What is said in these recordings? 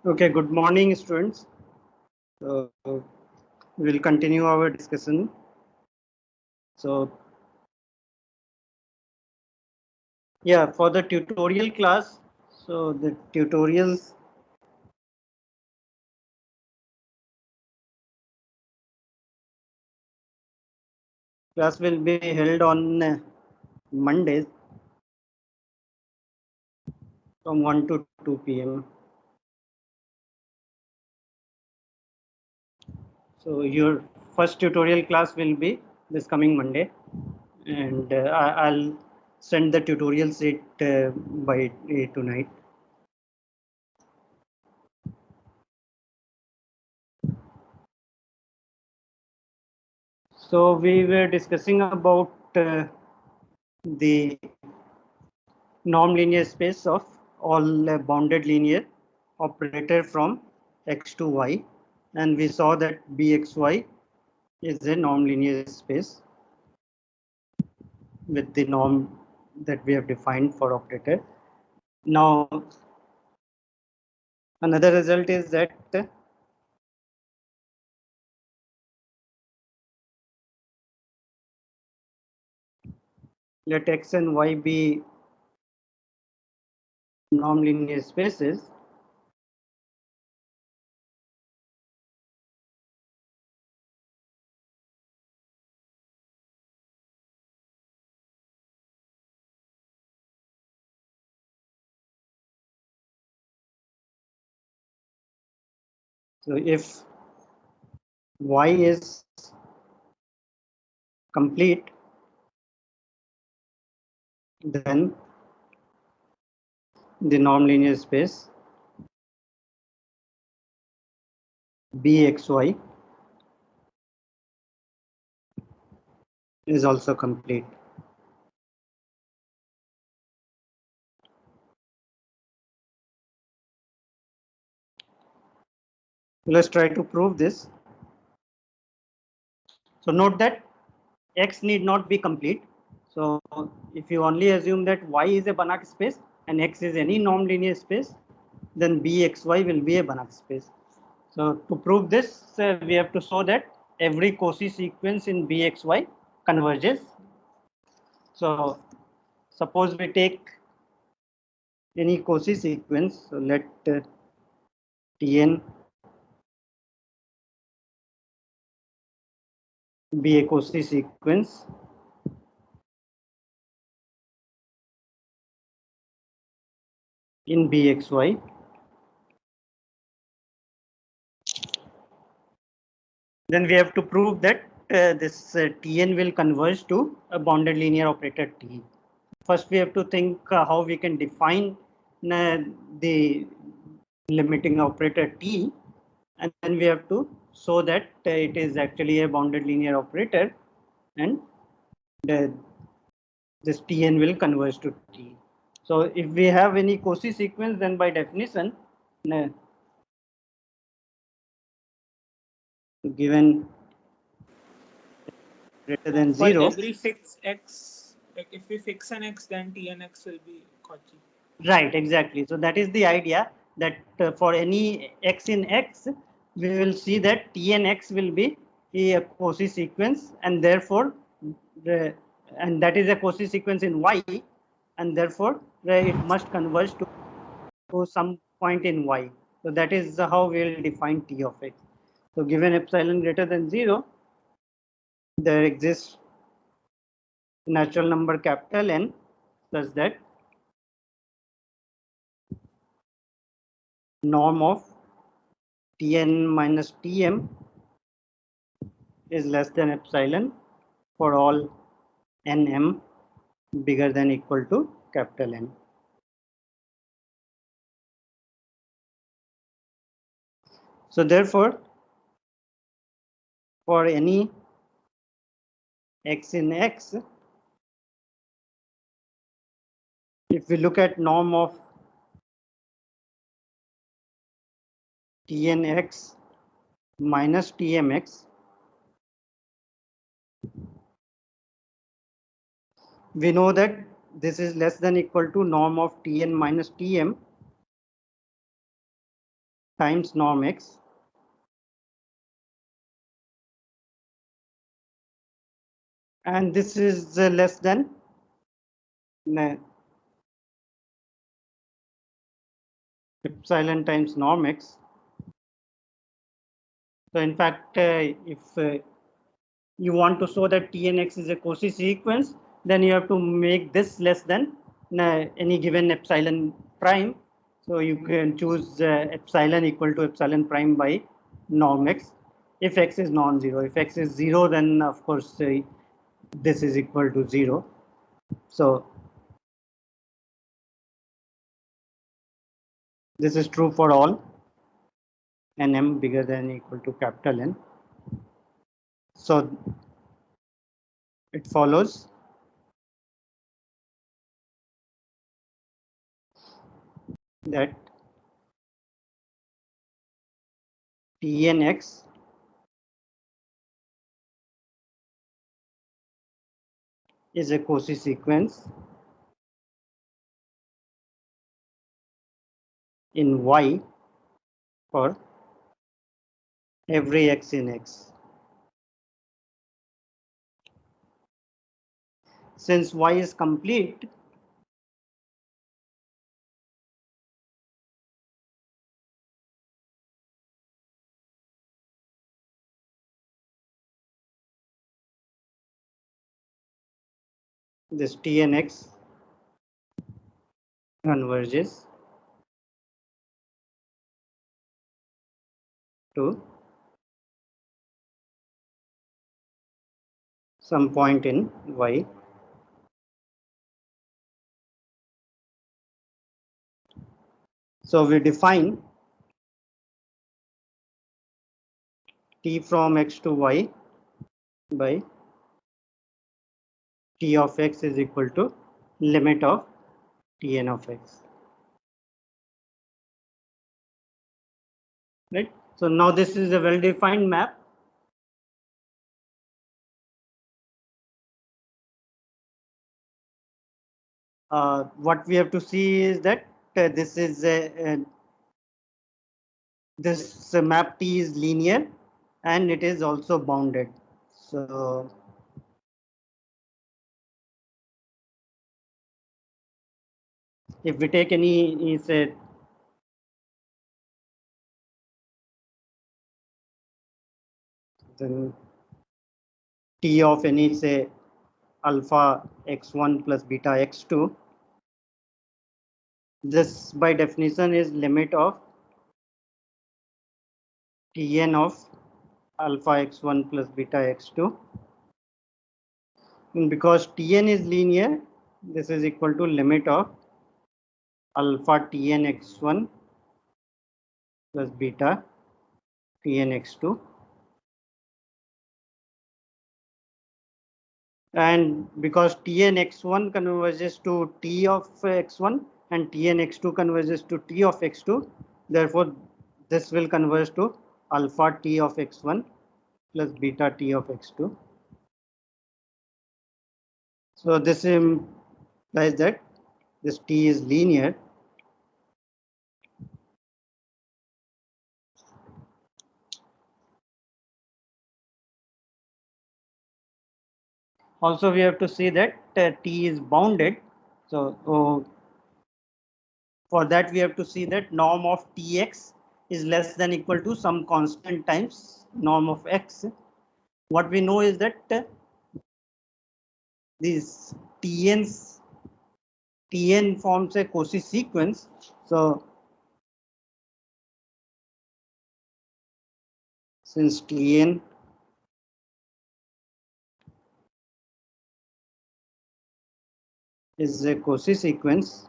Okay, good morning, students. We'll continue our discussion. So, yeah, for the tutorial class, so the tutorials class will be held on Mondays from 1 to 2 p.m. So, your first tutorial class will be this coming Monday, and I'll send the tutorial sheet by tonight. So, we were discussing about the norm linear space of all bounded linear operator from x to y, and we saw that bxy is a norm linear space with the norm that we have defined for operator. Now another result is that let x and y be norm linear spaces. So if y is complete, then the norm linear space bxy is also complete. Let's try to prove this. So note that x need not be complete. So if you only assume that y is a Banach space and x is any norm linear space, then bxy will be a Banach space. So to prove this, we have to show that every Cauchy sequence in bxy converges. So suppose we take any Cauchy sequence. So let Tn be a Cauchy sequence in bxy. Then we have to prove that this Tn will converge to a bounded linear operator T. First, we have to think how we can define the limiting operator T, and then we have to show that it is actually a bounded linear operator, and this Tn will converge to T. So, if we have any Cauchy sequence, then by definition, given greater than For 0. every fixed x, like if we fix an x, then t and x will be Cauchy. Right, exactly. So that is the idea that for any x in x, we will see that T and x will be a Cauchy sequence, and therefore, and that is a Cauchy sequence in y, and therefore it must converge to some point in y. So that is how we will define T of x. So given epsilon greater than 0, there exists natural number capital N such that norm of Tn minus Tm is less than epsilon for all nm bigger than equal to capital N. So therefore, for any x in x, if we look at norm of Tnx minus Tmx, we know that this is less than equal to norm of Tn minus Tm times norm x and this is less than epsilon times norm x. So in fact, if you want to show that Tnx is a Cauchy sequence, then you have to make this less than any given epsilon prime. So you can choose epsilon equal to epsilon prime by norm x if x is non-zero. If x is 0, then of course this is equal to 0. So this is true for all nm bigger than or equal to capital N. So it follows that Tnx is a Cauchy sequence in Y for every x in X. Since Y is complete, this Tnx converges to some point in Y. So we define T from X to Y by T of X is equal to limit of Tn of X. Right. So now this is a well-defined map. What we have to see is that this is this map T is linear and it is also bounded. So if we take any say then T of any say alpha x1 plus beta x2, this by definition is limit of Tn of alpha x1 plus beta x2. And because Tn is linear, this is equal to limit of alpha Tn x1 plus beta Tn x2. And because Tn x1 converges to T of x1 and Tn x2 converges to T of x2, therefore this will converge to alpha T of x1 plus beta T of x2. So this implies that this T is linear. Also, we have to see that T is bounded. So for that, we have to see that norm of Tx is less than equal to some constant times norm of x. What we know is that these Tn forms a Cauchy sequence. So since Tn is a Cauchy sequence,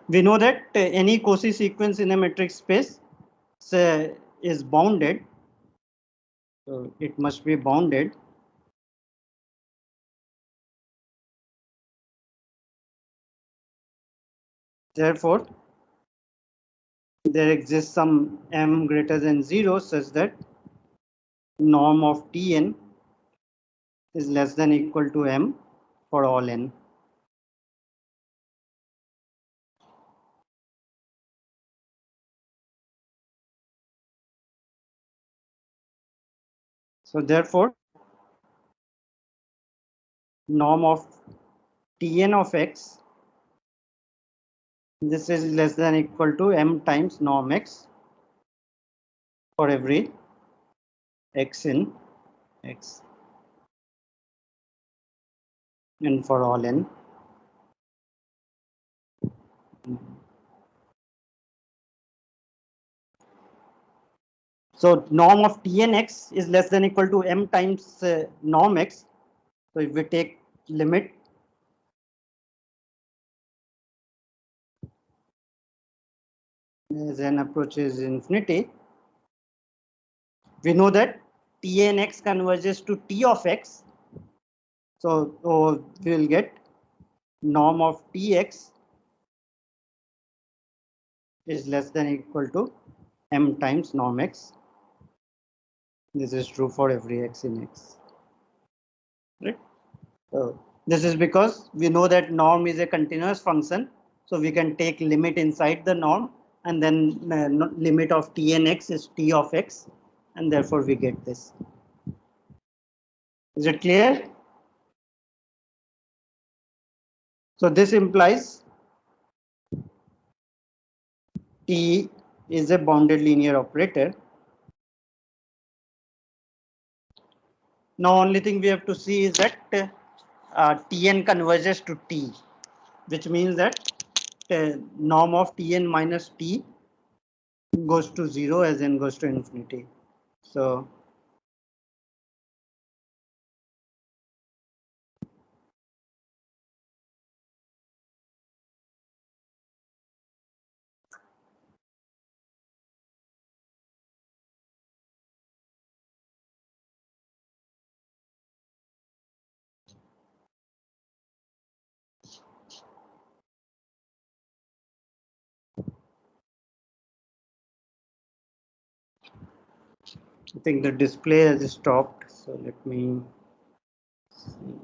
we know that any Cauchy sequence in a metric space is bounded. So it must be bounded. Therefore, there exists some m greater than 0 such that norm of Tn is less than equal to m for all n. So therefore, norm of Tn of x, this is less than equal to m times norm x for every x in x and for all n. So norm of Tnx is less than equal to m times norm x. So if we take limit as n approaches infinity, we know that Tnx converges to T of x. So we will get norm of Tx is less than equal to m times norm x. This is true for every x in x. Right? So this is because we know that norm is a continuous function. So we can take limit inside the norm, and then limit of Tnx is T of x, and therefore we get this. Is it clear? So this implies T is a bounded linear operator. Now only thing we have to see is that Tn converges to T, which means that norm of Tn minus T goes to 0 as n goes to infinity. So I think the display has stopped. So let me see.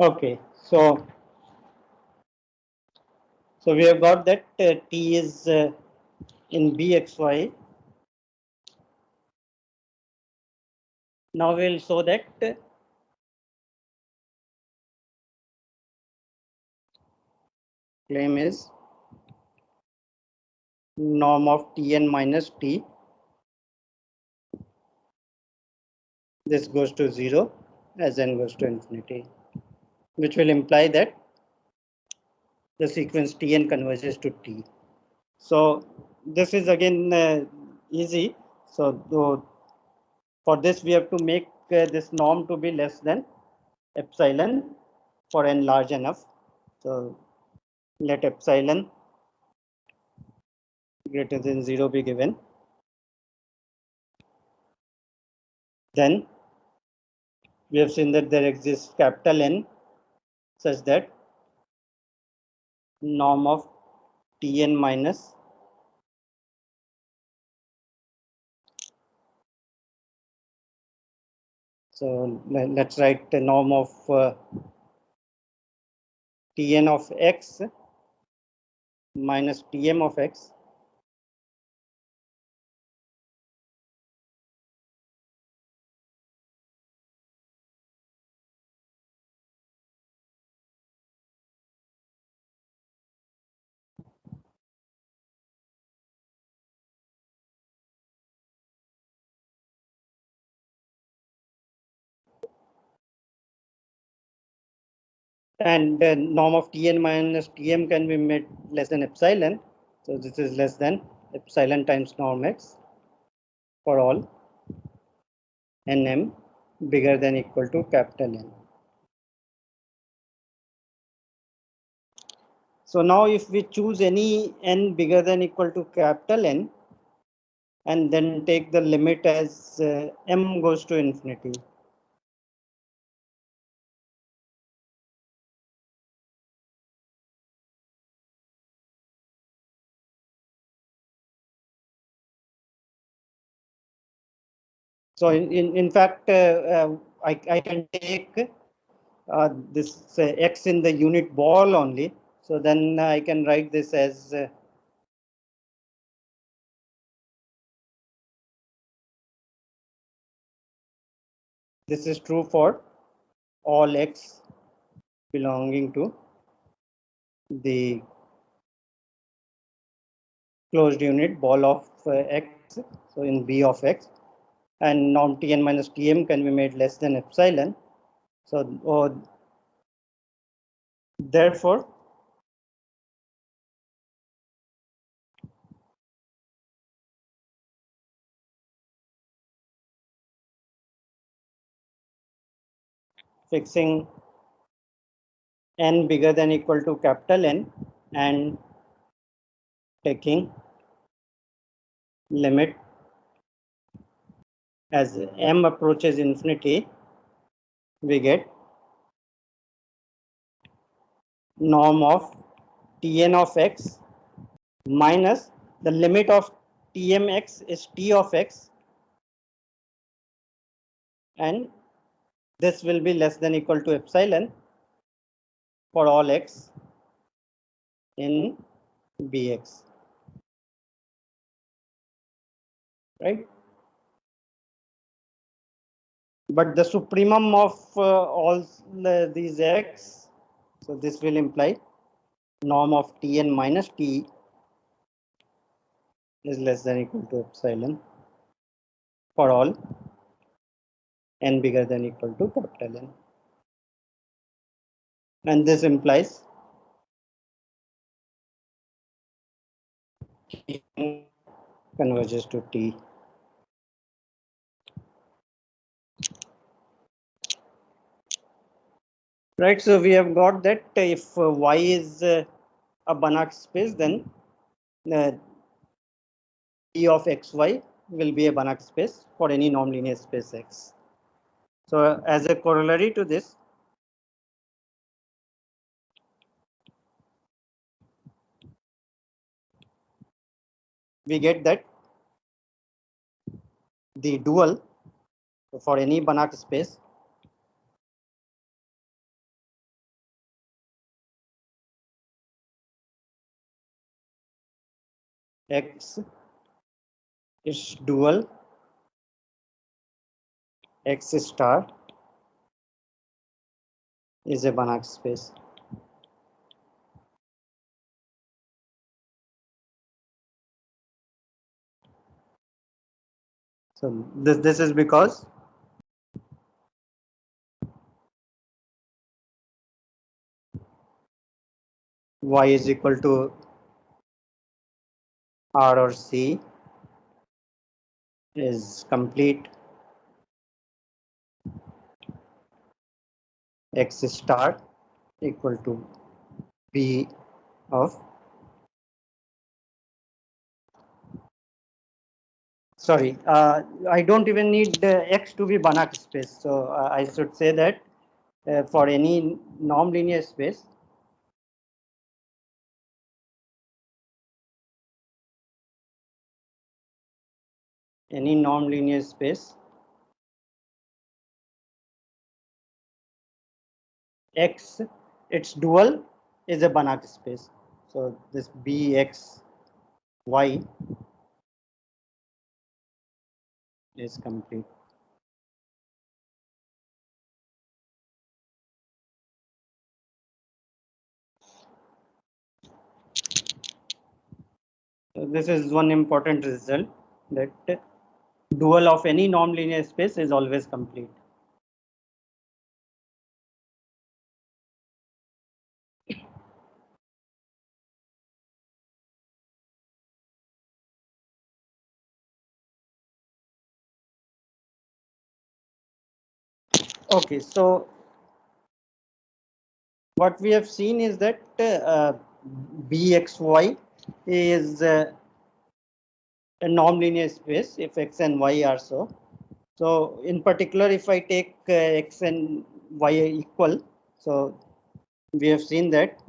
Okay, so we have got that T is in Bxy. Now we'll show that claim is norm of Tn minus T. This goes to 0 as n goes to infinity, which will imply that the sequence Tn converges to T. So this is again easy. So for this we have to make this norm to be less than epsilon for n large enough. So let epsilon greater than 0 be given. Then we have seen that there exists capital N such that norm of Tn minus so let's write the norm of Tn of x minus Tm of x and norm of Tn minus Tm can be made less than epsilon. So this is less than epsilon times norm x for all Nm bigger than equal to capital N. So now if we choose any n bigger than equal to capital N and then take the limit as m goes to infinity. So in fact, I can take this x in the unit ball only. So then I can write this as this is true for all x belonging to the closed unit ball of x. So in B of x, and norm Tn minus Tm can be made less than epsilon. So therefore, fixing n bigger than equal to capital N and taking limit as m approaches infinity, we get norm of Tn of x minus the limit of Tmx is T of x, and this will be less than equal to epsilon for all x in Bx, right? But the supremum of all these x, so this will imply norm of Tn minus T is less than equal to epsilon for all n bigger than equal to capital N. And this implies T converges to T. Right, so we have got that if Y is a Banach space, then T of xy will be a Banach space for any non-linear space X. So as a corollary to this, we get that the dual for any Banach space X is dual X star is a Banach space. So this is because Y is equal to R or C is complete X star equal to B of, sorry, I don't even need X to be Banach space. So I should say that for any non-linear space, any non-linear space, X, its dual is a Banach space. So this Bx Y is complete. So this is one important result, that dual of any non-linear space is always complete. Okay, so what we have seen is that Bxy is a non-linear space if X and Y are so. So in particular, if I take X and Y are equal, so we have seen that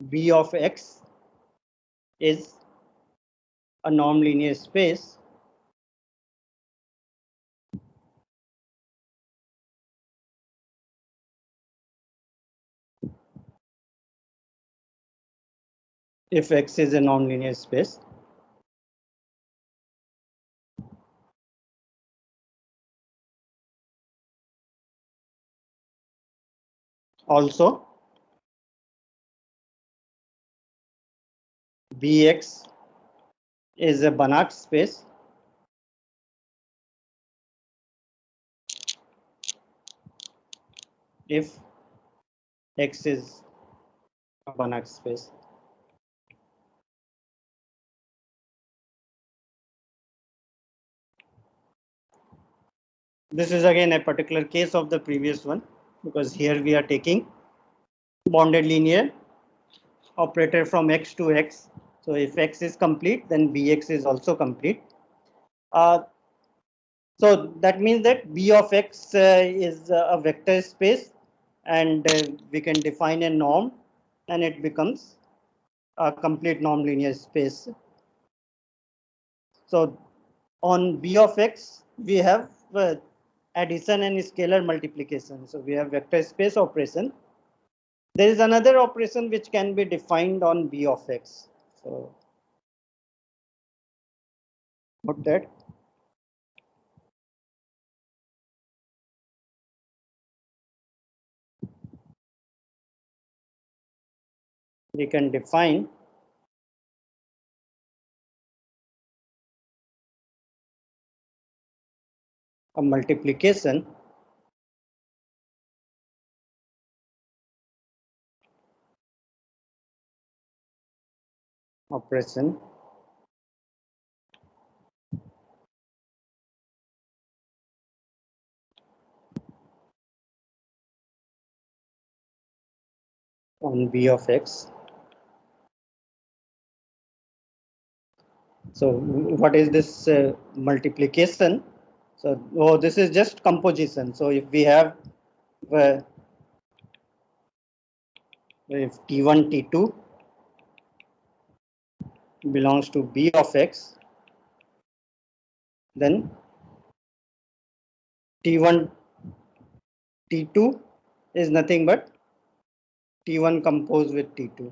B of X is a non-linear space if X is a non-linear space. Also, Bx is a Banach space if X is a Banach space. This is again a particular case of the previous one, because here we are taking bonded linear operator from X to X. So if X is complete, then Bx is also complete. Uh, so that means that B of X is a vector space, and we can define a norm, and it becomes a complete norm linear space. So on B of X, we have addition and scalar multiplication. So we have vector space operation. There is another operation which can be defined on B of X. So note that. We can define a multiplication operation on B of X. So what is this multiplication? So this is just composition. So if we have if T1, T2 belongs to B of X, then T1, T2 is nothing but T1 composed with T2.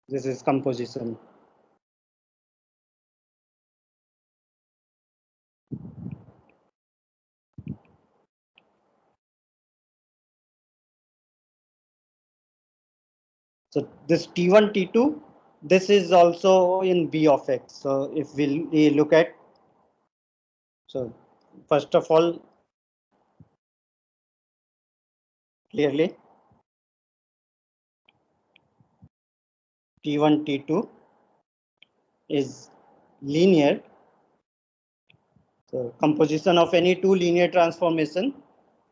This is composition. So this T1, T2, this is also in B of X. So if we look at, so first of all, clearly T1, T2 is linear. So composition of any two linear transformation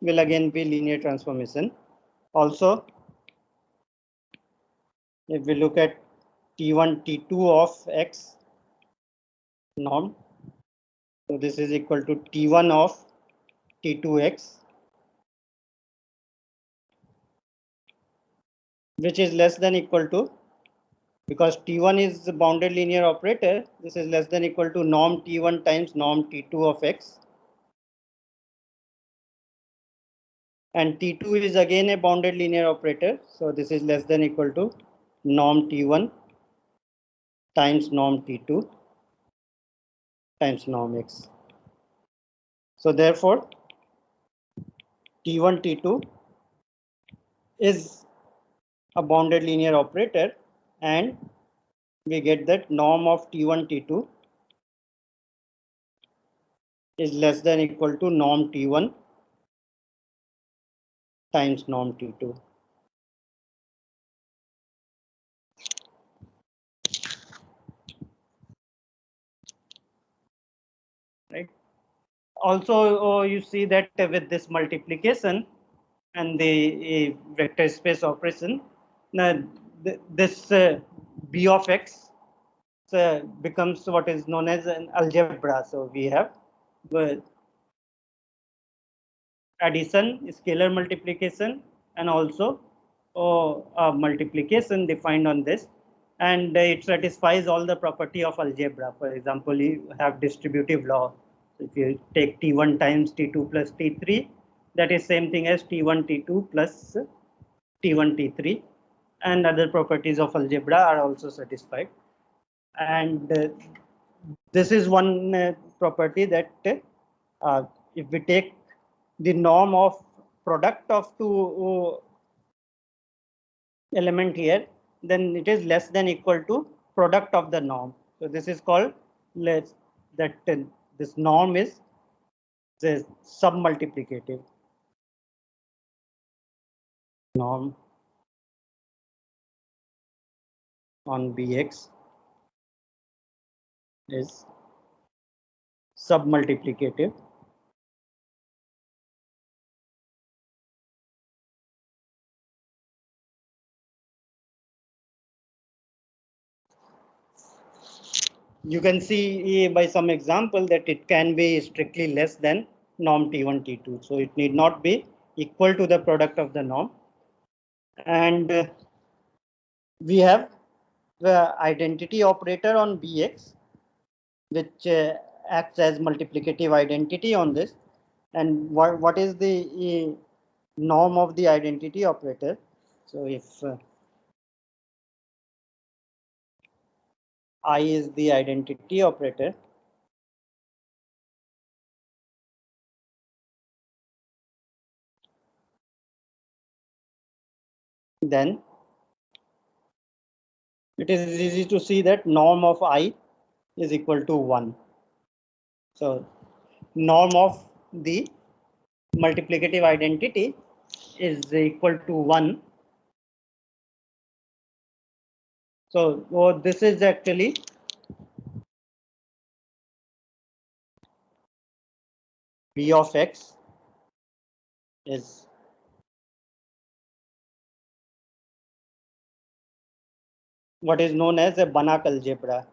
will again be linear transformation. Also, if we look at T1, T2 of X norm, so this is equal to T1 of T2X, which is less than equal to, because T1 is the bounded linear operator, this is less than equal to norm T1 times norm T2 of X. And T2 is again a bounded linear operator, so this is less than equal to norm T1 times norm T2 times norm X. So therefore, T1, T2 is a bounded linear operator, and we get that norm of T1, T2 is less than equal to norm T1 times norm T2. Right. Also, you see that with this multiplication and the vector space operation, this B of X becomes what is known as an algebra. So we have addition, scalar multiplication, and also multiplication defined on this, and it satisfies all the property of algebra. For example, you have distributive law. So if you take T1 times T2 plus T3, that is same thing as T1 T2 plus T1 T3, and other properties of algebra are also satisfied. And this is one property that if we take the norm of product of two element here, then it is less than equal to product of the norm. So this is called less, that this norm is the submultiplicative norm on Bx is submultiplicative. You can see by some example that it can be strictly less than norm T1, T2. So it need not be equal to the product of the norm. And we have the identity operator on Bx, which acts as multiplicative identity on this. And what is the norm of the identity operator? So if I is the identity operator, then it is easy to see that norm of I is equal to 1. So norm of the multiplicative identity is equal to 1. So this is actually B of X is what is known as a Banach algebra.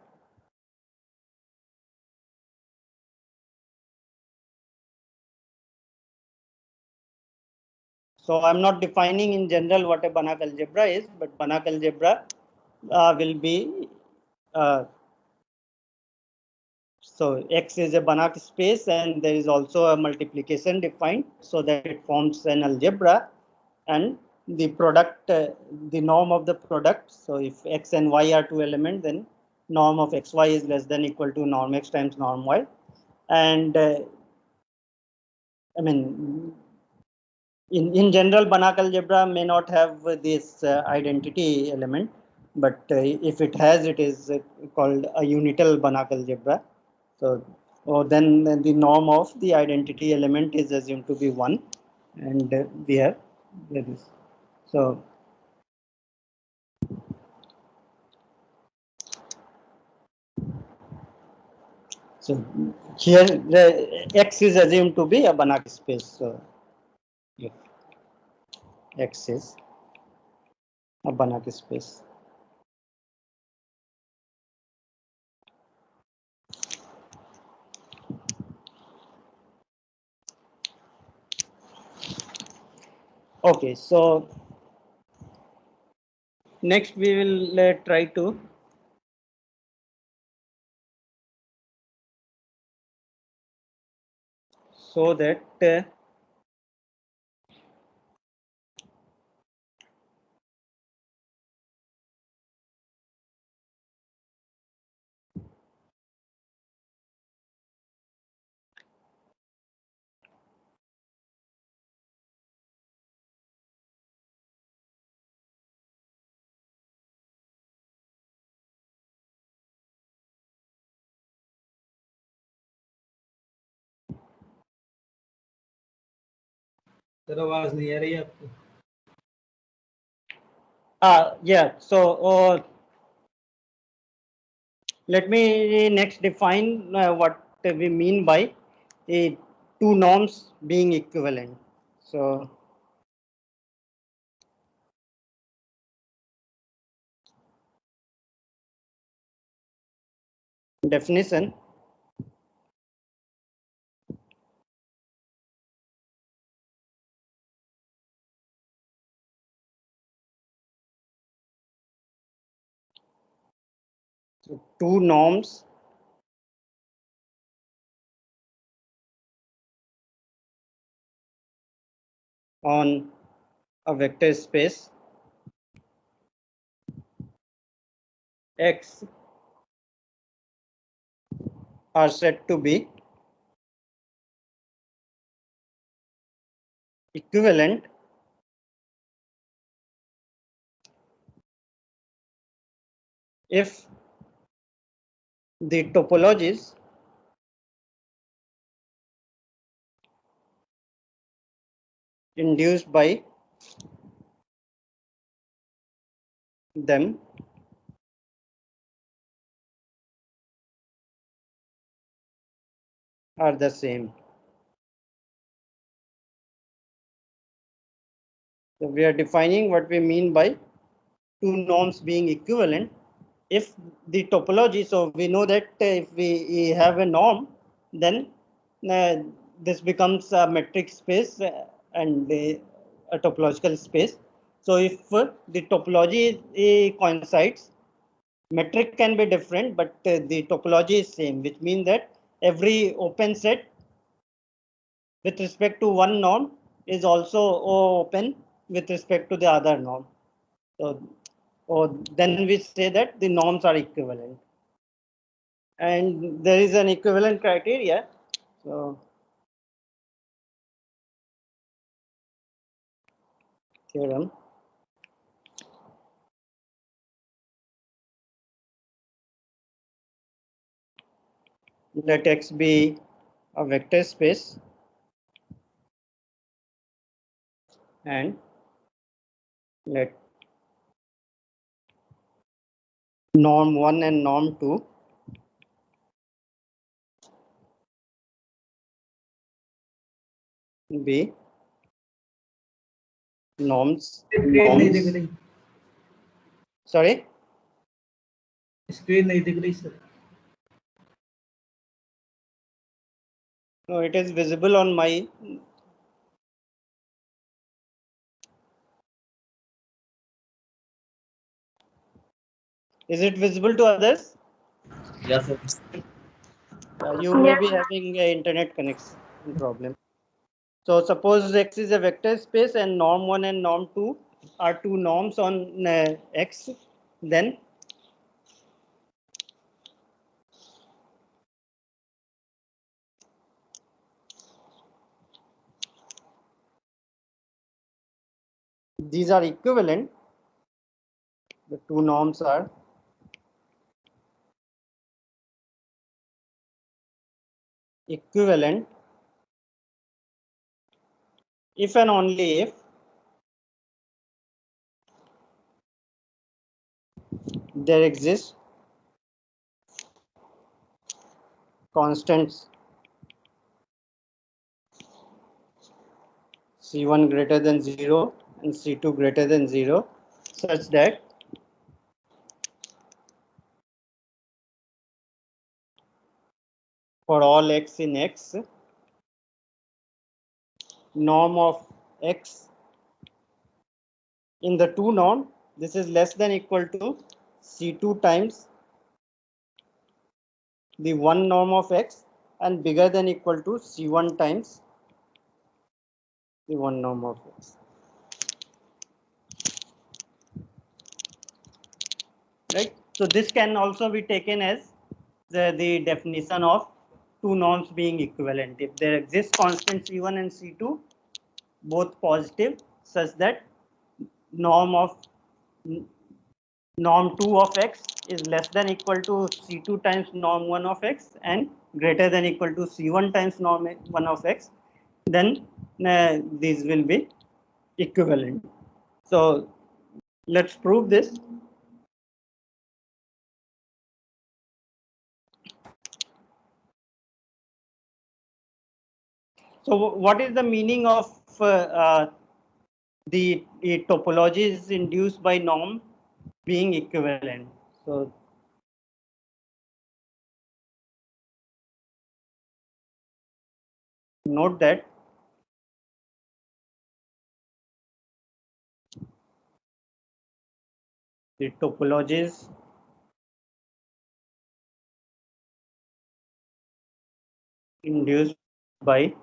So I'm not defining in general what a Banach algebra is, but Banach algebra will be So X is a Banach space, and there is also a multiplication defined so that it forms an algebra, and the product, the norm of the product. So if X and Y are two elements, then norm of XY is less than equal to norm X times norm Y. And I mean, in general, Banach algebra may not have this identity element, but if it has, it is called a unital Banach algebra. So, then the norm of the identity element is assumed to be 1, and we have this. So, here the X is assumed to be a Banach space. So, yeah, X is a Banach space. Okay, so next we will try to so that sir आवाज नहीं आ रही आपको? yeah, so let me next define what we mean by two norms being equivalent. So definition: two norms on a vector space X are said to be equivalent if the topologies induced by them are the same. So we are defining what we mean by two norms being equivalent if the topology. So we know that if we have a norm, then this becomes a metric space and a topological space. So if the topology coincides, metric can be different, but the topology is same, which means that every open set with respect to one norm is also open with respect to the other norm. So, then we say that the norms are equivalent. And there is an equivalent criteria. So, theorem. Let X be a vector space and let norm 1 and norm 2 be norms. Screen नहीं दिख रही, Sorry? Screen नहीं दिख रही sir. No, it is visible on my. Is it visible to others? Yes sir. You may be having an internet connection problem. So suppose X is a vector space and norm 1 and norm 2 are two norms on X, then these are equivalent. The two norms are equivalent if and only if there exist constants C1 greater than 0 and C2 greater than 0 such that for all X in X, norm of X in the two norm, this is less than equal to C2 times the one norm of X and bigger than equal to C1 times the one norm of X. Right? So this can also be taken as the definition of two norms being equivalent. If there exists constant C1 and C2, both positive, such that norm of norm 2 of X is less than equal to C2 times norm 1 of X and greater than equal to C1 times norm 1 of X, then these will be equivalent. So let's prove this. So what is the meaning of the topologies induced by norm being equivalent? So note that the topologies induced by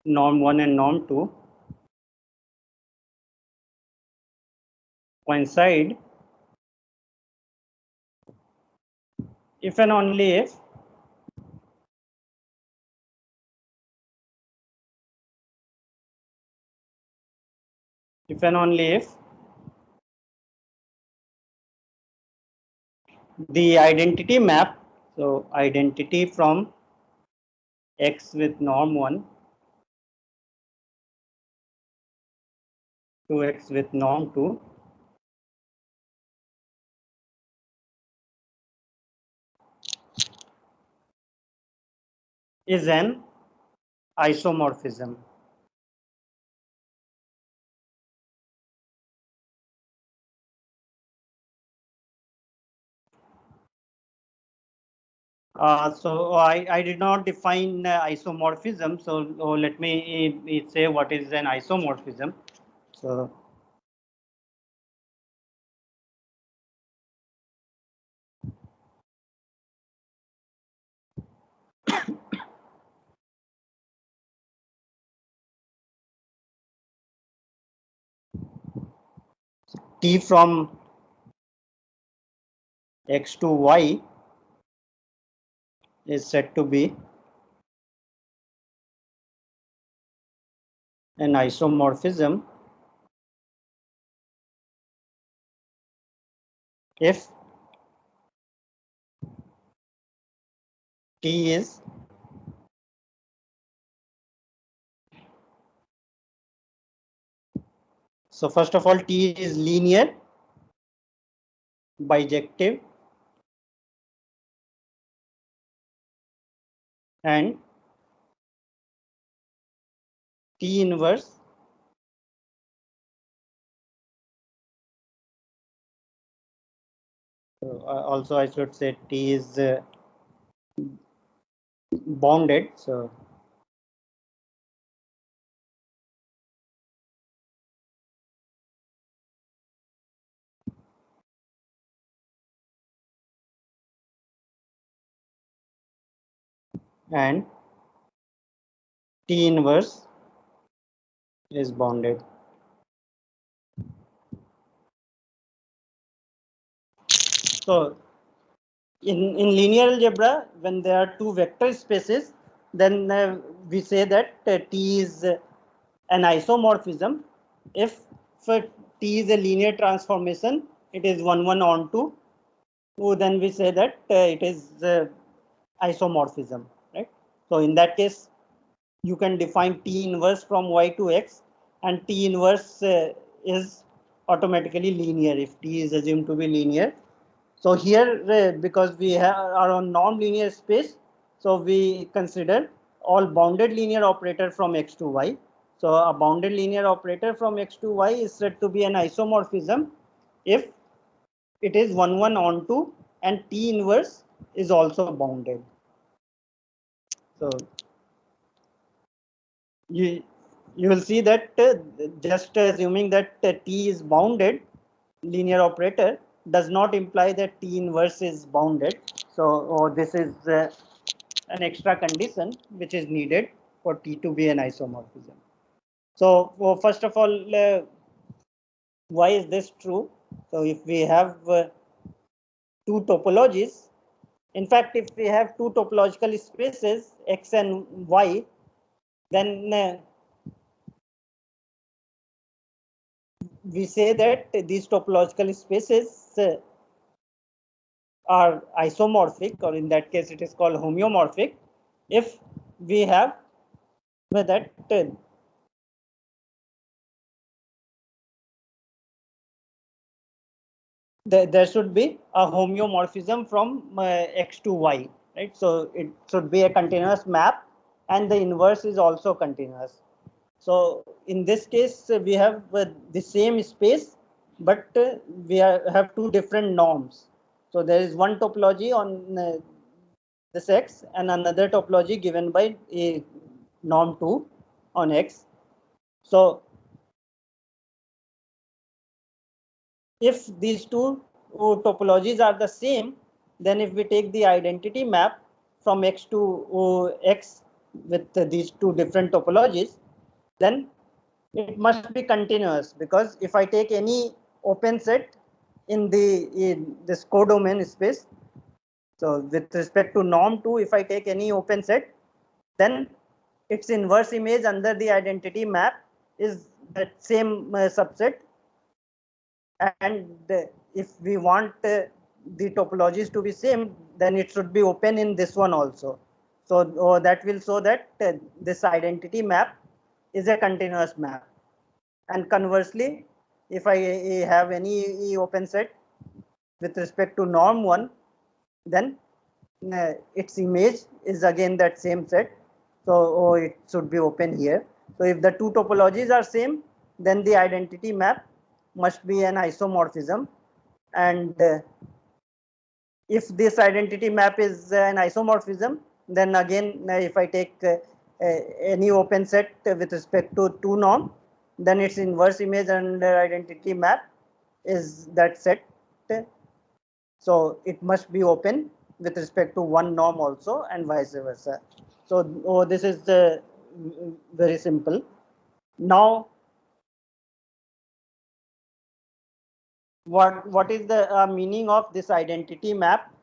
norm 1 and norm 2 coincide if and only if and only if the identity map, so identity from X with norm 1 to X with norm 2 is an isomorphism. So I did not define isomorphism. So let me say what is an isomorphism. So T from X to Y is said to be an isomorphism if T is so first of all T is linear, bijective and T inverse also I should say T is bounded. So and T inverse is bounded. So in linear algebra, when there are two vector spaces, then we say that T is an isomorphism. If T is a linear transformation, it is 1 1 onto. So then we say that it is isomorphism, right? So in that case, you can define T inverse from Y to X, and T inverse is automatically linear if T is assumed to be linear. So here, because we are on non-linear space, so we consider all bounded linear operator from X to Y. So a bounded linear operator from X to Y is said to be an isomorphism if it is 1 1 onto and T inverse is also bounded. So you you will see that just assuming that T is bounded, linear operator does not imply that T inverse is bounded. So this is an extra condition which is needed for T to be an isomorphism. So first of all, why is this true? So if we have two topologies, in fact, if we have two topological spaces X and Y, then we say that these topological spaces are isomorphic, or in that case it is called homeomorphic, if we have that there should be a homeomorphism from X to Y, right? So it should be a continuous map, and the inverse is also continuous. So in this case, we have the same space, but have two different norms. So there is one topology on this X and another topology given by a norm 2 on X. So if these two topologies are the same, then if we take the identity map from X to X with these two different topologies, then it must be continuous, because if I take any open set in this codomain space, so with respect to norm 2, if I take any open set, then its inverse image under the identity map is that same subset, and if we want the topologies to be same, then it should be open in this one also. So that will show that this identity map is a continuous map. And conversely, if I have any open set with respect to norm 1, then its image is again that same set. So it should be open here. So if the two topologies are same, then the identity map must be an isomorphism. And if this identity map is an isomorphism, then again, if I take any open set with respect to two norm, then its inverse image under identity map is that set. So it must be open with respect to one norm also, and vice versa. So this is very simple. Now, what is the meaning of this identity map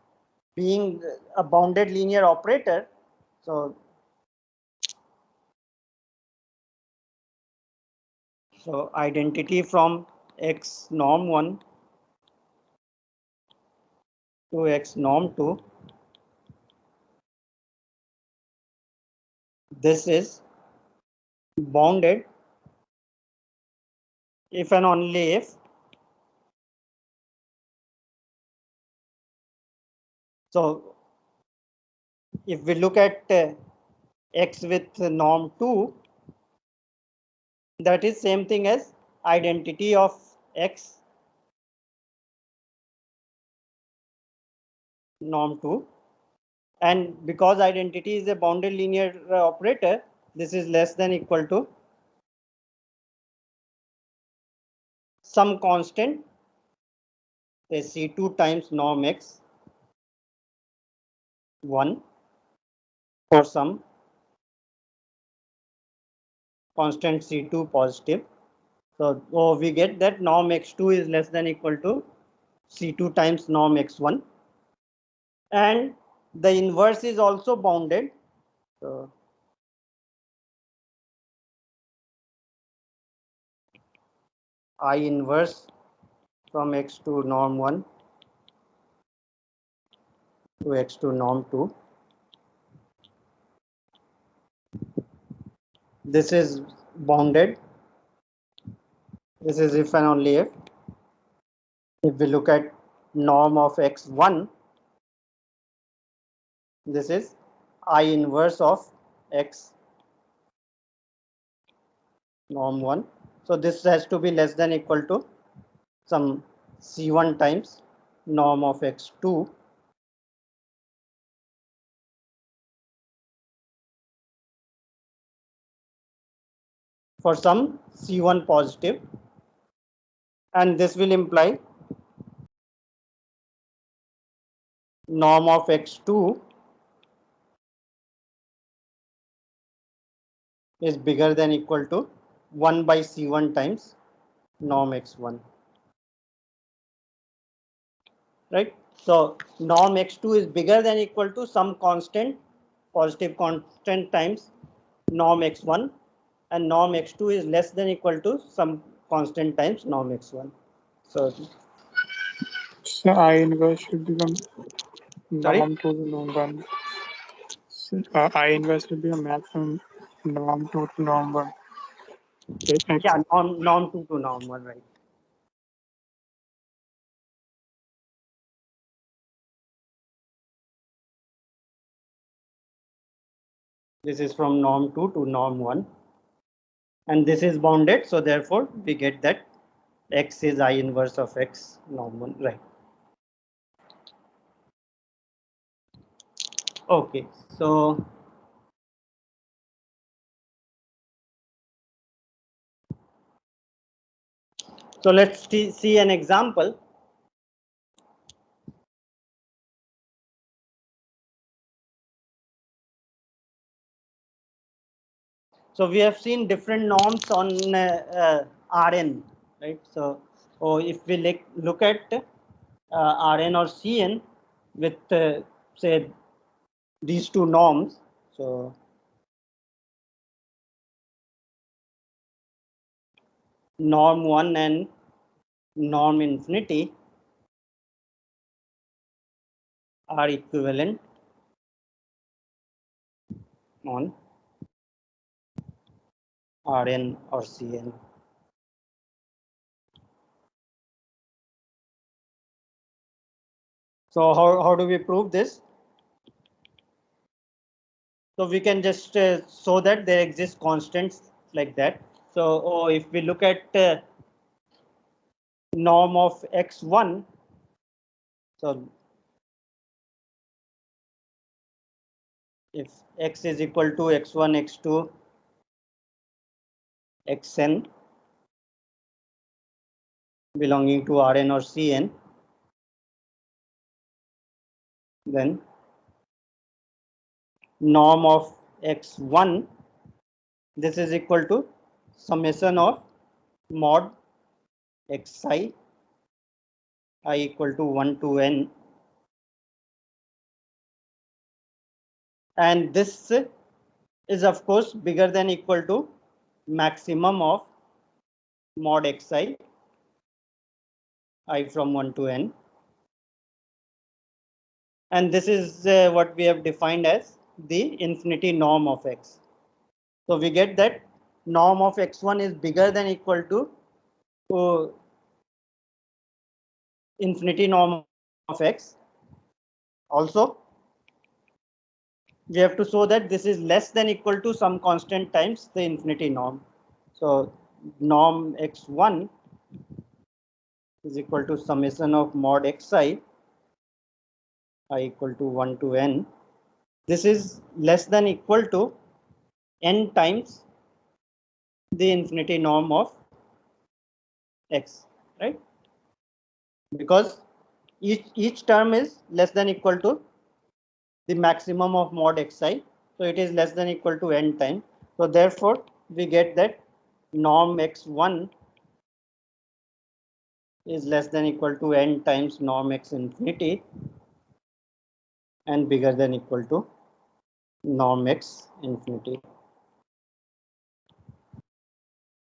being a bounded linear operator? So identity from X norm 1 to X norm 2, this is bounded if and only if so if we look at X with norm 2, that is same thing as identity of X norm 2, and because identity is a bounded linear operator, this is less than equal to some constant, say C2 times norm X 1 for some constant C2 positive. So we get that norm x2 is less than equal to C2 times norm x1, and the inverse is also bounded. So I inverse from x2 norm 1 to x2 norm 2. This is bounded. This is if and only if. If we look at norm of x1, this is I inverse of x norm 1. So this has to be less than equal to some C1 times norm of x2 for some C1 positive, and this will imply norm of x2 is bigger than equal to 1 by C1 times norm x1, right? So norm x2 is bigger than equal to some constant, positive constant times norm x1, and norm x2 is less than equal to some constant times norm x1. So I inverse should become sorry, norm 2 to norm 1. So, I inverse will be a map from norm 2 to norm 1. yeah, norm 2 to norm 1, right? This is from norm 2 to norm 1, and this is bounded, so therefore we get that x is I inverse of x norm 1, right? Okay, so let's see an example. So we have seen different norms on Rn, right? So if we look at Rn or Cn with say these two norms, so norm 1 and norm infinity are equivalent on Rn or Cn. So how do we prove this? So we can just show that there exist constants like that. So if we look at norm of x1, so if x is equal to x1, x2, xn belonging to Rn or Cn, then norm of x1, this is equal to summation of mod xi I equal to 1 to n, and this is of course bigger than equal to maximum of mod xi I from 1 to n, and this is what we have defined as the infinity norm of x. So we get that norm of x1 is bigger than equal to infinity norm of x. Also, we have to show that this is less than equal to some constant times the infinity norm. So norm x1 is equal to summation of mod xi I equal to 1 to n. This is less than equal to n times the infinity norm of x, right? Because each term is less than equal to the maximum of mod xi So it is less than equal to n times. So therefore, we get that norm x1 is less than equal to n times norm x infinity and bigger than equal to norm x infinity.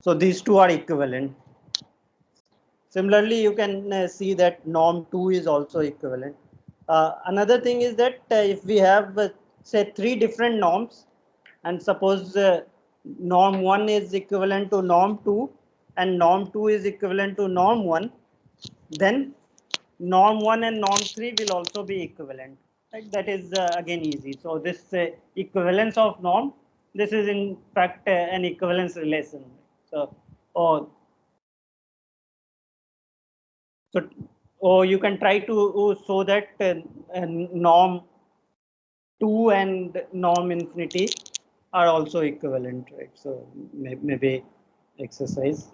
So these two are equivalent. Similarly, you can see that norm 2 is also equivalent. Another thing is that if we have say 3 different norms, and suppose norm 1 is equivalent to norm 2 and norm 2 is equivalent to norm 1, then norm 1 and norm 3 will also be equivalent. Right? That is again easy. So this equivalence of norm, this is in fact an equivalence relation. So, oh, so, or you can try to show that norm 2 and norm infinity are also equivalent, right? So maybe exercise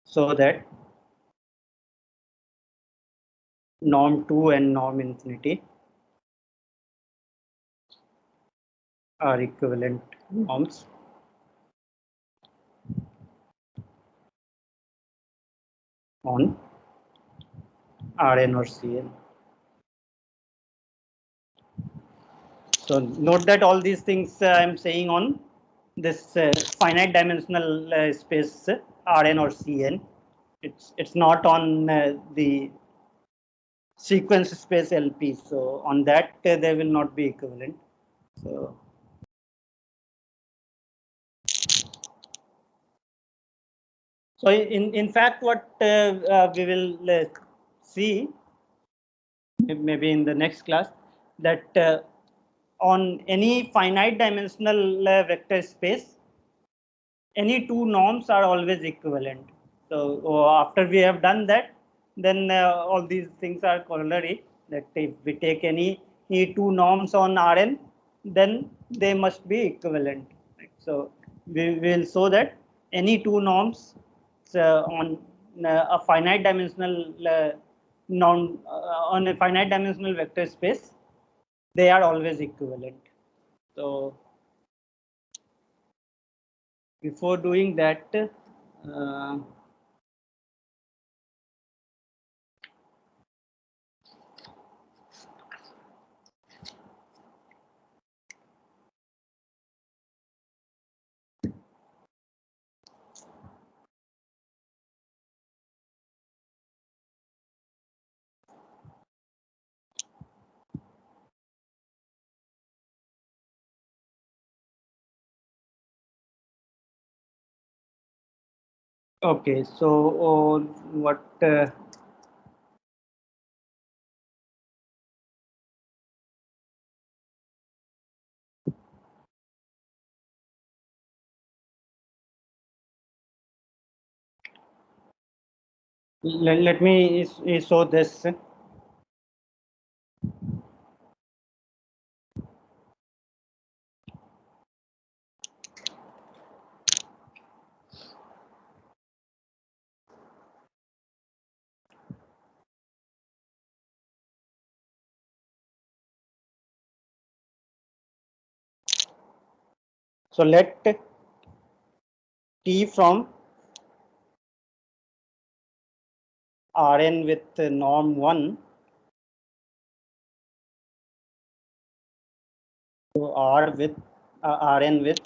so that norm 2 and norm infinity are equivalent norms on Rn or Cn. So note that all these things I am saying on this finite dimensional space Rn or Cn. It's not on the sequence space LP. So on that they will not be equivalent. So in fact, what we will see maybe in the next class, that on any finite dimensional vector space, any two norms are always equivalent. So after we have done that, then all these things are corollary, that if we take any two norms on Rn, then they must be equivalent. Right? So we will show that any two norms on a finite dimensional norm on a finite dimensional vector space, they are always equivalent. So before doing that, okay, so what let me show this. So let T from Rn with norm 1 to R with Rn with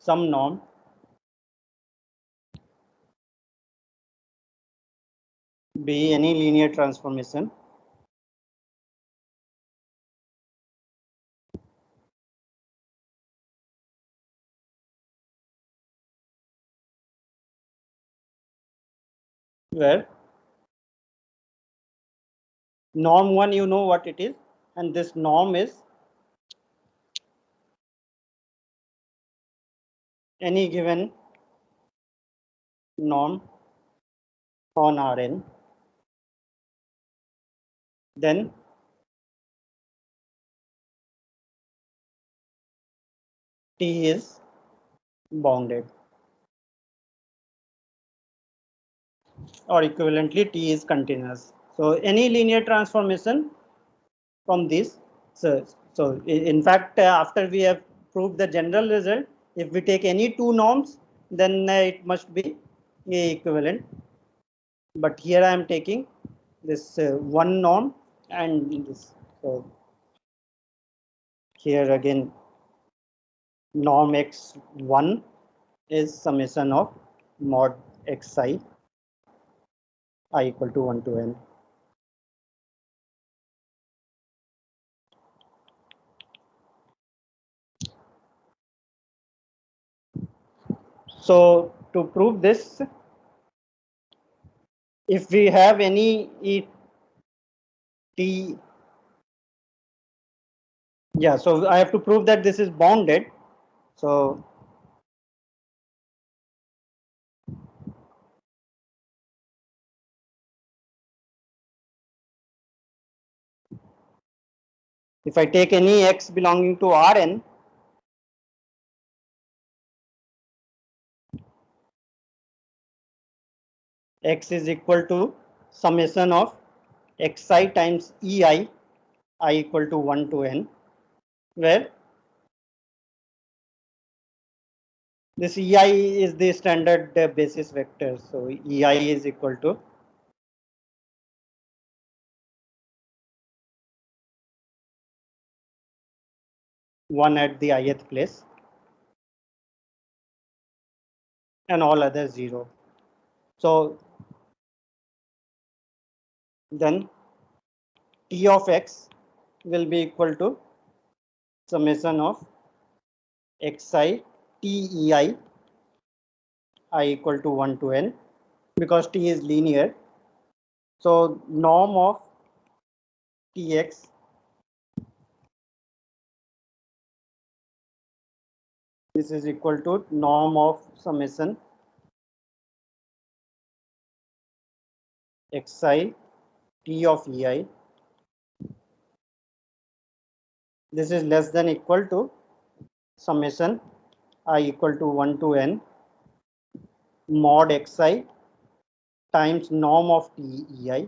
some norm be any linear transformation where norm 1, you know what it is, and this norm is any given norm on Rn, then T is bounded, or equivalently T is continuous. So any linear transformation from this In fact, after we have proved the general result, if we take any two norms, then it must be A equivalent. But here I am taking this one norm and this. So here again, norm x1 is summation of mod xi I equal to 1 to n. So to prove this, if we have any t, yeah, so I have to prove that this is bounded. So if I take any x belonging to Rn, x is equal to summation of xi times ei I equal to 1 to n, where this ei is the standard basis vector. So ei is equal to one at the ith place and all other 0. So then t of x will be equal to summation of xi tei I equal to 1 to n, because t is linear. So norm of tx this is equal to norm of summation xi t of ei. This is less than equal to summation I equal to 1 to n mod xi times norm of tei.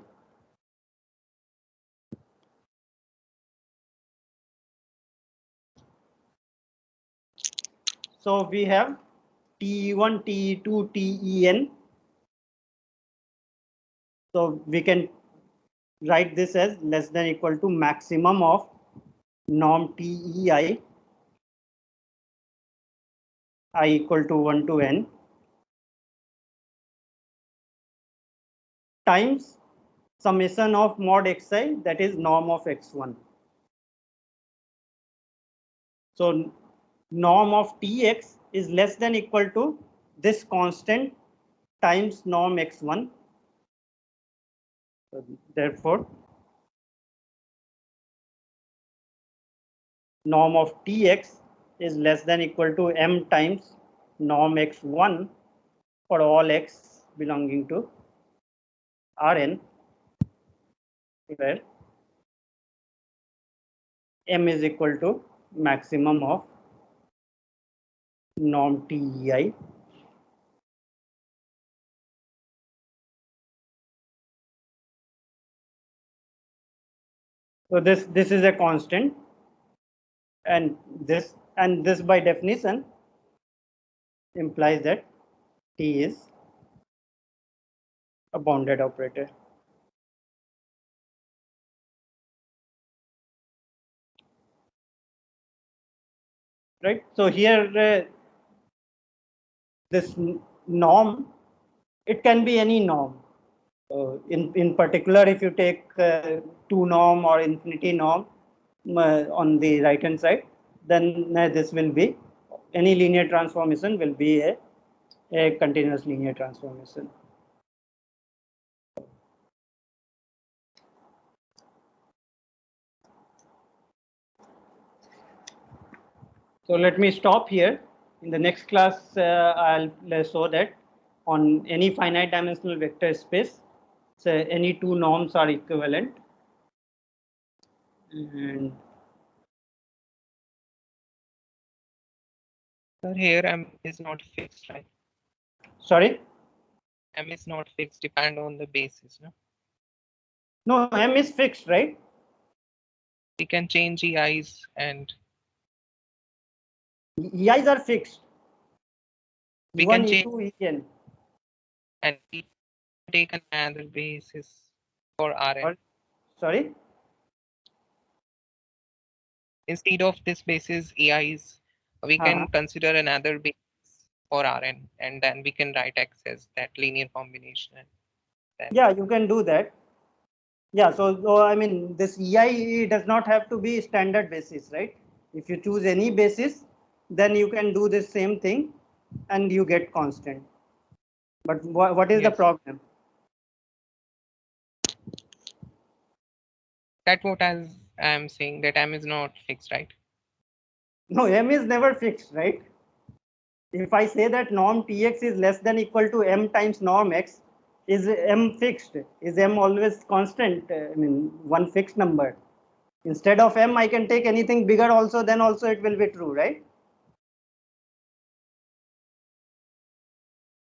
So we have te1, te2, ten. So we can write this as less than equal to maximum of norm tei I equal to 1 to n times summation of mod xi, that is norm of x1. So norm of tx is less than equal to this constant times norm x1. So therefore, norm of tx is less than equal to m times norm x1 for all x belonging to Rn, where m is equal to maximum of norm tei. So this is a constant, and this by definition implies that t is a bounded operator. Right. So here this norm, it can be any norm. In particular, if you take 2 norm or infinity norm on the right hand side, then this will be any linear transformation will be a continuous linear transformation. So let me stop here. In the next class, I'll show that on any finite dimensional vector space, so any two norms are equivalent. And Sir, here M is not fixed, right? sorry? M is not fixed, depend on the basis, no? No, M is fixed, right? We can change EIs and EIs are fixed. we E1, can change E2, En. and we take another basis for Rn. Sorry? Instead of this basis EIs, we can consider another basis for Rn, and then we can write X as that linear combination. Then Yeah, you can do that. Yeah, so I mean, this EI does not have to be standard basis, right? If you choose any basis, then you can do the same thing and you get constant. But what is the Yes. problem? That's what as I'm saying that M is not fixed, right? No, M is never fixed, right? If I say that norm Tx is less than equal to M times norm X, is M fixed? Is M always constant? I mean, one fixed number. Instead of M, I can take anything bigger also, then also it will be true, right?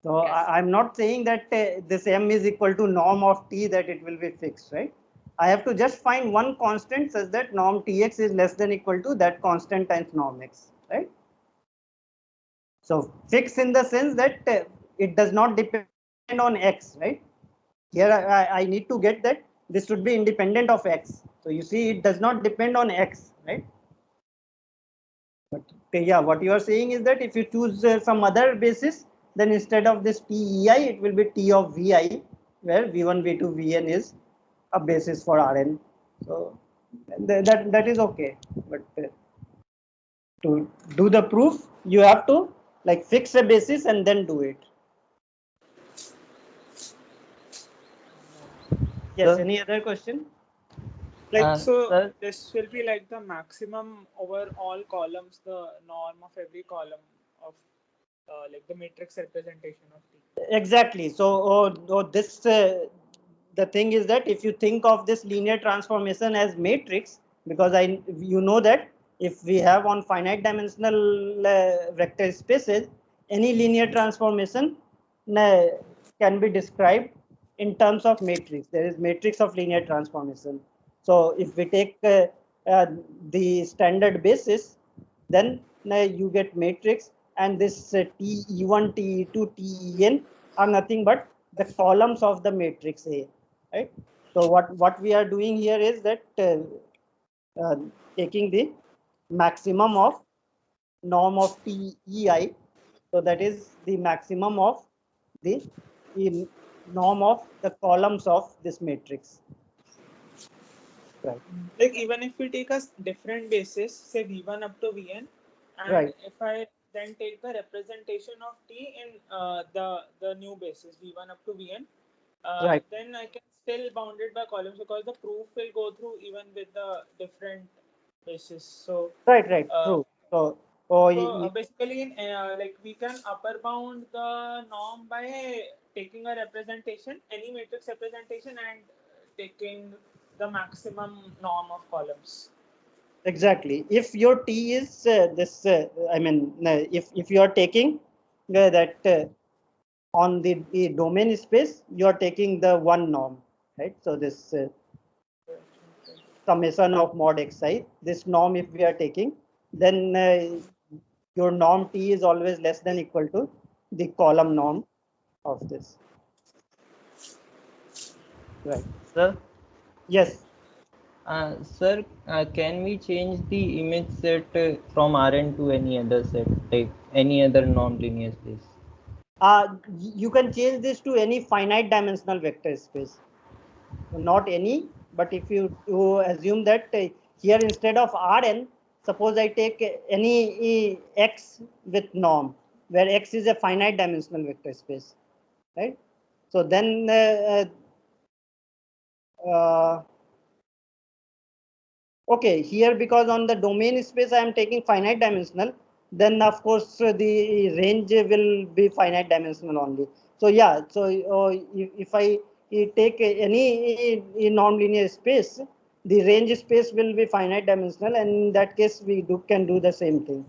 So Yes. I'm not saying that this M is equal to norm of T, that it will be fixed, right? I have to just find one constant such that norm Tx is less than equal to that constant times norm X, right? So fixed in the sense that it does not depend on X, right? Here I need to get that this should be independent of X. So you see it does not depend on X, right? But yeah, what you are saying is that if you choose some other basis, then instead of this TEI, it will be T of VI, where V1, V2, Vn is a basis for Rn. So that is okay. But to do the proof, you have to like fix a basis and then do it. Yes. Sir? Any other question? Like so, Sir, this will be like the maximum over all columns, the norm of every column of like the matrix representation of T. Exactly. So this the thing is that if you think of this linear transformation as matrix, because you know that if we have on finite dimensional vector spaces, any linear transformation can be described in terms of matrix. There is matrix of linear transformation. So if we take the standard basis, then you get matrix, and this TE1, TE2, TEN are nothing but the columns of the matrix A, right? So what we are doing here is that taking the maximum of norm of TEI, so that is the maximum of the norm of the columns of this matrix, right? Like even if we take a different basis, say V1 up to Vn, and Right. if I then take the representation of T in the new basis V1 up to Vn, Right. then I can still bound it by columns because the proof will go through even with the different basis. So Right, uh, true. So oh, so basically, in like we can upper bound the norm by taking a representation, any matrix representation, and taking the maximum norm of columns. exactly. If your T is this, I mean, if you are taking that on the domain space, you are taking the one norm, right? So this summation of mod xi, this norm, if we are taking, then your norm T is always less than equal to the column norm of this, right? sir, Yes. sir, can we change the image set from Rn to any other set, like any other non-linear space? You can change this to any finite dimensional vector space. Not any, but if you assume that here instead of Rn, suppose I take any x with norm, where x is a finite dimensional vector space, right? So then okay, here because on the domain space I am taking finite dimensional, then of course the range will be finite dimensional only. So yeah, so if I take any non-linear space, the range space will be finite dimensional, and in that case we can do the same thing.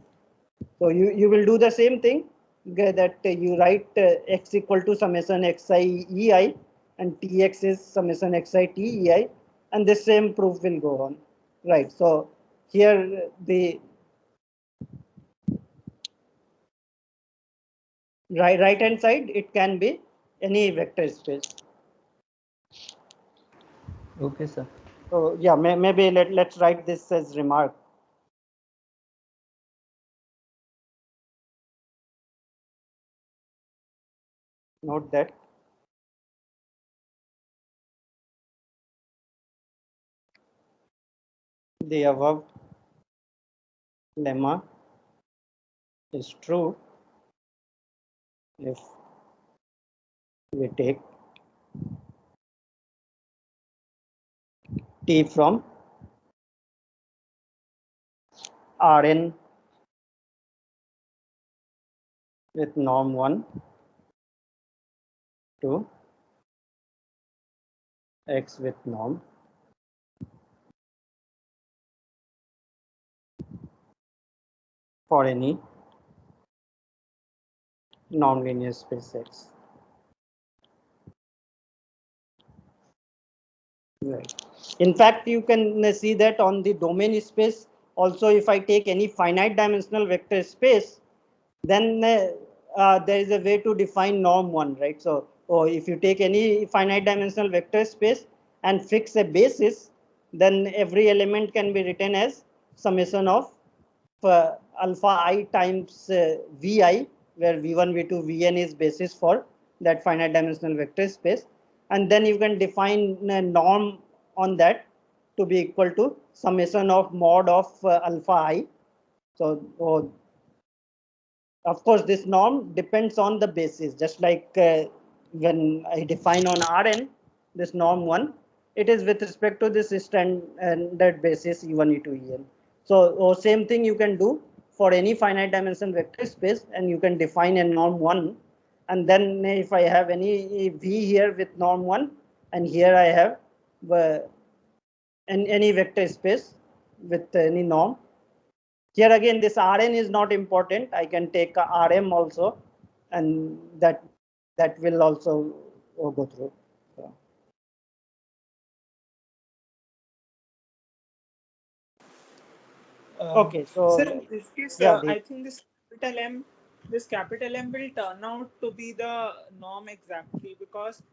So you will do the same thing, that you write x equal to summation xi ei, and tx is summation xi t ei, and this same proof will go on. Right. So here the right hand side, it can be any vector space. Okay, sir. So yeah, maybe let's write this as remark. Note that the above lemma is true if we take T from Rn with norm 1 to X with norm for any non-linear space X. Right. In fact, you can see that on the domain space also, if I take any finite dimensional vector space, then there is a way to define norm 1, right? So if you take any finite dimensional vector space and fix a basis, then every element can be written as summation of alpha I times vi, where v1, v2, vn is basis for that finite dimensional vector space. And then you can define a norm on that to be equal to summation of mod of alpha I. So of course, this norm depends on the basis, just like when I define on Rn, this norm 1, it is with respect to this standard basis E1, E2, En. So same thing you can do for any finite dimension vector space, and you can define a norm 1. And then if I have any V here with norm 1, and here I have any vector space with any norm. Here again, this Rn is not important. I can take Rm also, and that will also go through. So. Okay, Sir, so in this case, yeah, I think this capital M will turn out to be the norm exactly, because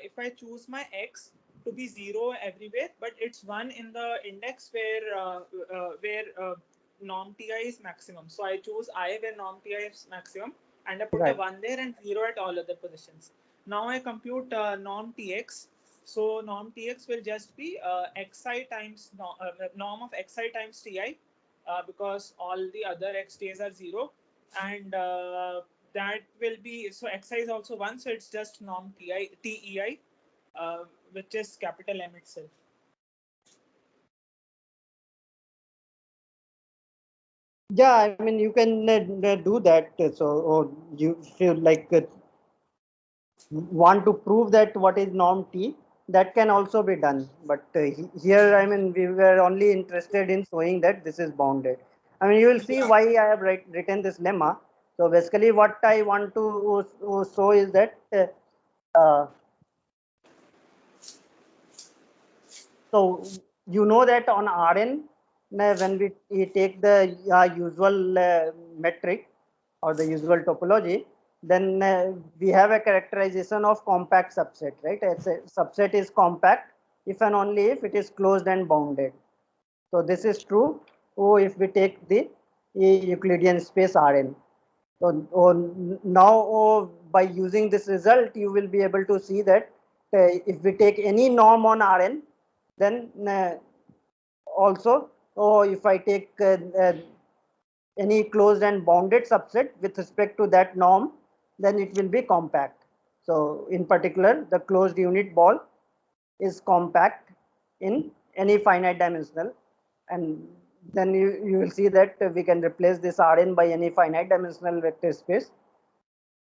if I choose my x to be 0 everywhere, but it's 1 in the index where norm ti is maximum. So I choose I where norm ti is maximum, and I put a right. 1 there and 0 at all other positions. Now I compute norm tx. So norm tx will just be xi times norm of xi times ti, because all the other x days are 0, and that will be, so xi is also 1, so it's just norm tei, which is capital M itself. Yeah, I mean you can do that. So or you feel like want to prove that what is norm t, that can also be done. But here, I mean, we were only interested in showing that this is bounded. I mean, you will see Yeah. why I have written this lemma. So basically, what I want to show is that so you know that on Rn, when we take the usual metric or the usual topology, then we have a characterization of compact subset, right? It's a subset is compact if and only if it is closed and bounded. So this is true if we take the Euclidean space Rn. So now by using this result, you will be able to see that if we take any norm on Rn, then also if I take any closed and bounded subset with respect to that norm, then it will be compact. So in particular, the closed unit ball is compact in any finite dimensional, and then you will see that we can replace this Rn by any finite dimensional vector space,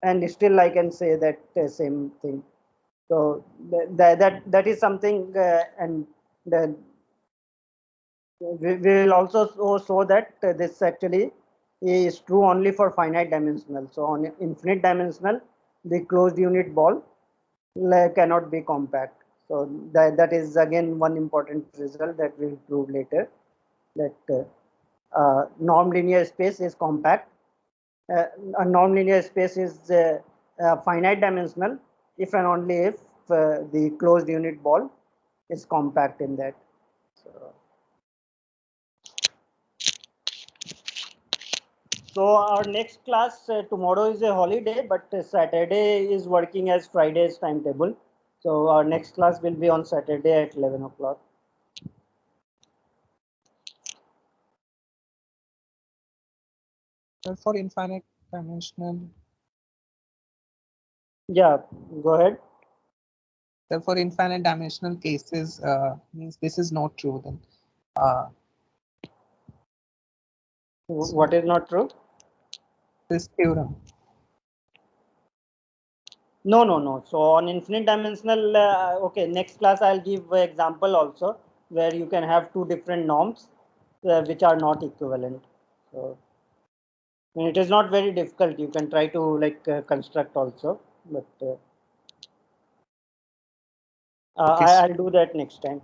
and still I can say that same thing. So that is something, and the, we will also show that this actually is true only for finite dimensional. So on infinite dimensional, the closed unit ball cannot be compact. So that is again one important result that we will prove later. that norm-linear space is compact. A norm-linear space is finite dimensional if and only if the closed unit ball is compact in that. So our next class tomorrow is a holiday, but Saturday is working as Friday's timetable. So our next class will be on Saturday at 11 o'clock. For infinite dimensional, Yeah, go ahead. for infinite dimensional cases, means this is not true then. What is not true? This theorem. No. So on infinite dimensional, okay, next class I'll give an example also where you can have two different norms which are not equivalent. So and it is not very difficult. You can try to like construct also, but Okay, I'll do that next time.